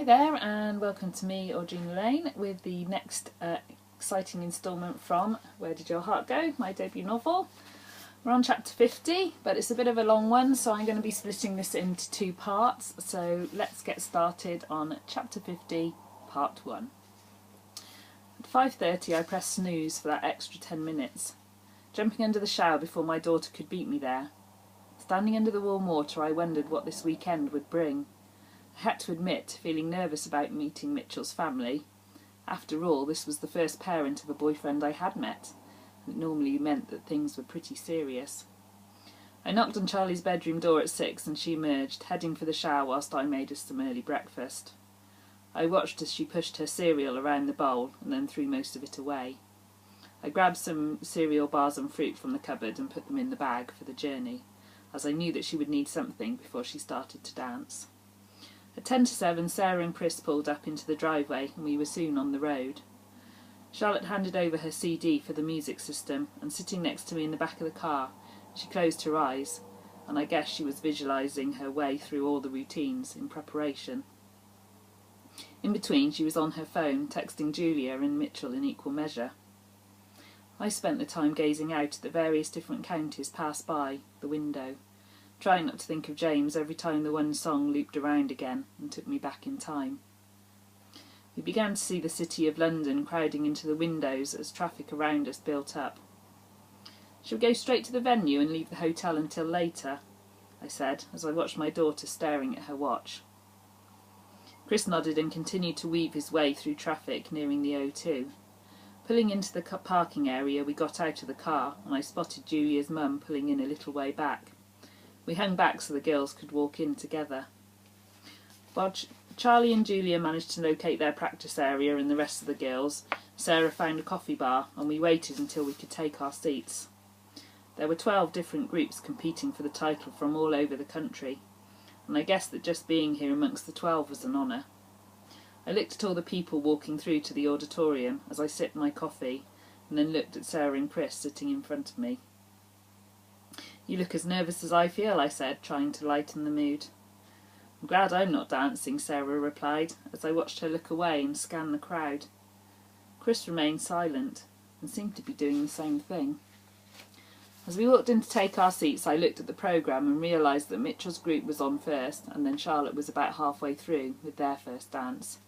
Hi there and welcome to me, Audrina Lane, with the next exciting instalment from Where Did Your Heart Go?, my debut novel. We're on chapter 50, but it's a bit of a long one, so I'm going to be splitting this into two parts. So let's get started on chapter 50, part 1. At 5:30 I pressed snooze for that extra 10 minutes, jumping under the shower before my daughter could beat me there. Standing under the warm water, I wondered what this weekend would bring. I had to admit feeling nervous about meeting Mitchell's family. After all, this was the first parent of a boyfriend I had met, and it normally meant that things were pretty serious. I knocked on Charlie's bedroom door at 6 and she emerged, heading for the shower whilst I made us some early breakfast. I watched as she pushed her cereal around the bowl and then threw most of it away. I grabbed some cereal bars and fruit from the cupboard and put them in the bag for the journey, as I knew that she would need something before she started to dance. At 10 to 7, Sarah and Chris pulled up into the driveway and we were soon on the road. Charlotte handed over her CD for the music system, and sitting next to me in the back of the car, she closed her eyes, and I guess she was visualising her way through all the routines in preparation. In between, she was on her phone, texting Julia and Mitchell in equal measure. I spent the time gazing out at the various different counties pass by the window, trying not to think of James every time the one song looped around again and took me back in time. We began to see the city of London crowding into the windows as traffic around us built up. "Shall we go straight to the venue and leave the hotel until later?" I said, as I watched my daughter staring at her watch. Chris nodded and continued to weave his way through traffic nearing the O2. Pulling into the parking area, we got out of the car and I spotted Julia's mum pulling in a little way back. We hung back so the girls could walk in together. While Charlie and Julia managed to locate their practice area and the rest of the girls, Sarah found a coffee bar and we waited until we could take our seats. There were 12 different groups competing for the title from all over the country, and I guessed that just being here amongst the 12 was an honour. I looked at all the people walking through to the auditorium as I sipped my coffee, and then looked at Sarah and Chris sitting in front of me. "You look as nervous as I feel," I said, trying to lighten the mood. "I'm glad I'm not dancing," Sarah replied, as I watched her look away and scan the crowd. Chris remained silent, and seemed to be doing the same thing. As we walked in to take our seats, I looked at the programme and realised that Mitchell's group was on first, and then Charlotte was about halfway through with their first dance.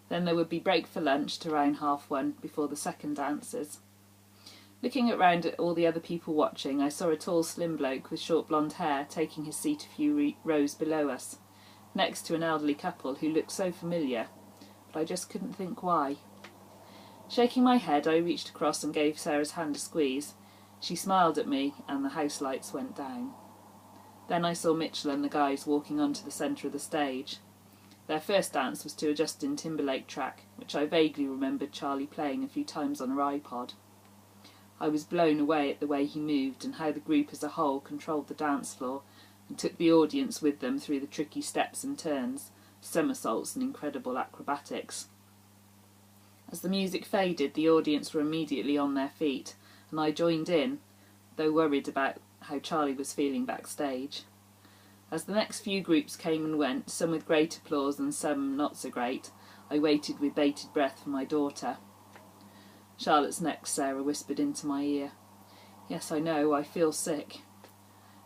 Then there would be break for lunch to around 1:30 before the second dances. Looking around at all the other people watching, I saw a tall, slim bloke with short blonde hair taking his seat a few rows below us, next to an elderly couple who looked so familiar, but I just couldn't think why. Shaking my head, I reached across and gave Sarah's hand a squeeze. She smiled at me and the house lights went down. Then I saw Mitchell and the guys walking onto the centre of the stage. Their first dance was to a Justin Timberlake track, which I vaguely remembered Charlie playing a few times on her iPod. I was blown away at the way he moved and how the group as a whole controlled the dance floor and took the audience with them through the tricky steps and turns, somersaults and incredible acrobatics. As the music faded, the audience were immediately on their feet, and I joined in, though worried about how Charlie was feeling backstage. As the next few groups came and went, some with great applause and some not so great, I waited with bated breath for my daughter. "Charlotte's next," Sarah whispered into my ear. "Yes, I know, I feel sick."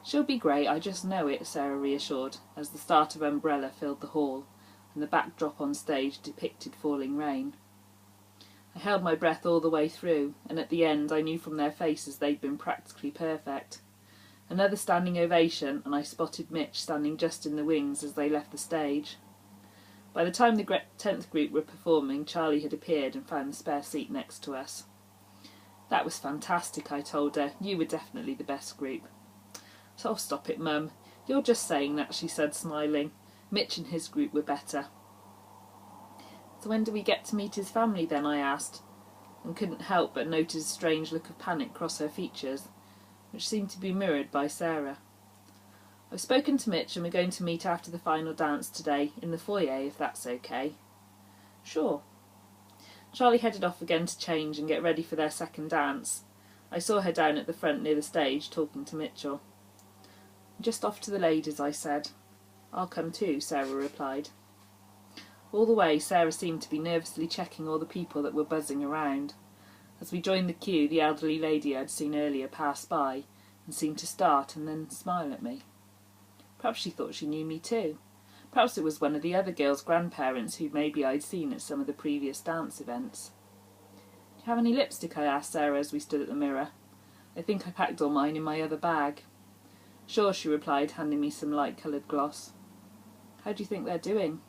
"She'll be great, I just know it," Sarah reassured, as the start of Umbrella filled the hall, and the backdrop on stage depicted falling rain. I held my breath all the way through, and at the end I knew from their faces they'd been practically perfect. Another standing ovation, and I spotted Mitch standing just in the wings as they left the stage. By the time the 10th group were performing, Charlie had appeared and found the spare seat next to us. "That was fantastic," I told her. "You were definitely the best group." "Oh, stop it, Mum. You're just saying that," she said, smiling. "Mitch and his group were better." "So when do we get to meet his family then?" I asked, and couldn't help but notice a strange look of panic cross her features, which seemed to be mirrored by Sarah. "I've spoken to Mitch and we're going to meet after the final dance today, in the foyer, if that's okay." "Sure." Charlie headed off again to change and get ready for their second dance. I saw her down at the front near the stage, talking to Mitchell. "Just off to the ladies," I said. "I'll come too," Sarah replied. All the way, Sarah seemed to be nervously checking all the people that were buzzing around. As we joined the queue, the elderly lady I'd seen earlier passed by and seemed to start and then smile at me. Perhaps she thought she knew me too. Perhaps it was one of the other girls' grandparents who maybe I'd seen at some of the previous dance events. "Do you have any lipstick?" I asked Sarah as we stood at the mirror. "I think I packed all mine in my other bag." "Sure," she replied, handing me some light-coloured gloss. "How do you think they're doing?"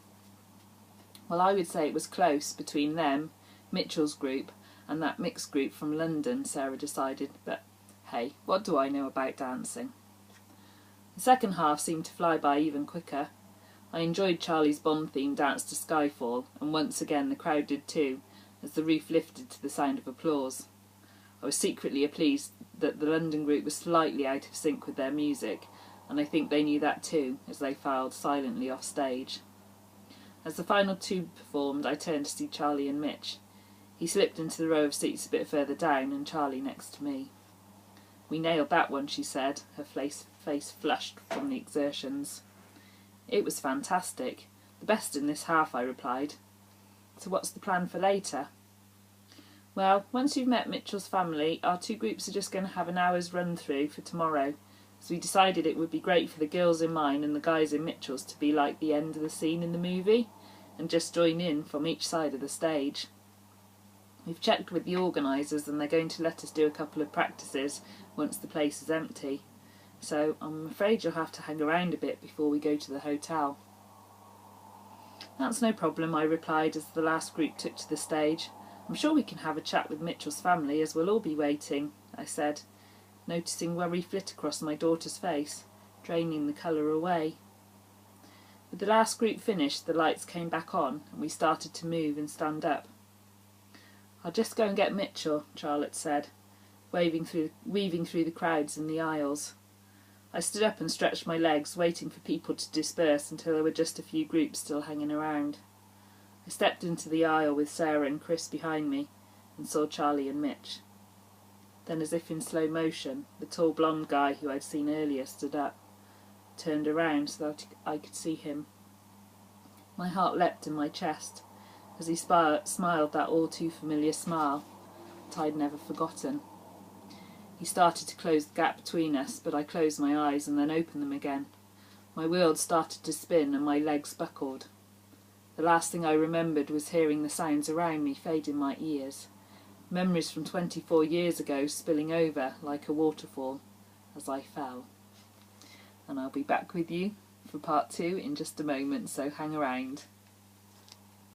Well, I would say it was close between them, Mitchell's group, and that mixed group from London, Sarah decided, but hey, what do I know about dancing? The second half seemed to fly by even quicker. I enjoyed Charlie's Bond-themed dance to Skyfall, and once again the crowd did too, as the roof lifted to the sound of applause. I was secretly pleased that the London group was slightly out of sync with their music, and I think they knew that too, as they filed silently off stage. As the final two performed, I turned to see Charlie and Mitch. He slipped into the row of seats a bit further down, and Charlie next to me. "We nailed that one," she said, her face flushed from the exertions. "It was fantastic. The best in this half," I replied. "So what's the plan for later?" "Well, once you've met Mitchell's family, our two groups are just going to have an hour's run-through for tomorrow, so we decided it would be great for the girls in mine and the guys in Mitchell's to be like the end of the scene in the movie, and just join in from each side of the stage. We've checked with the organisers and they're going to let us do a couple of practices once the place is empty, so I'm afraid you'll have to hang around a bit before we go to the hotel." "That's no problem," I replied as the last group took to the stage. "I'm sure we can have a chat with Mitchell's family as we'll all be waiting," I said, noticing worry flit across my daughter's face, draining the colour away. With the last group finished, the lights came back on and we started to move and stand up. "I'll just go and get Mitchell," Charlotte said, weaving through the crowds in the aisles. I stood up and stretched my legs, waiting for people to disperse until there were just a few groups still hanging around. I stepped into the aisle with Sarah and Chris behind me and saw Charlie and Mitch. Then, as if in slow motion, the tall blonde guy who I'd seen earlier stood up, turned around so that I could see him. My heart leapt in my chest as he smiled that all-too-familiar smile that I'd never forgotten. He started to close the gap between us, but I closed my eyes and then opened them again. My world started to spin and my legs buckled. The last thing I remembered was hearing the sounds around me fade in my ears, memories from 24 years ago spilling over like a waterfall as I fell. And I'll be back with you for part 2 in just a moment, so hang around.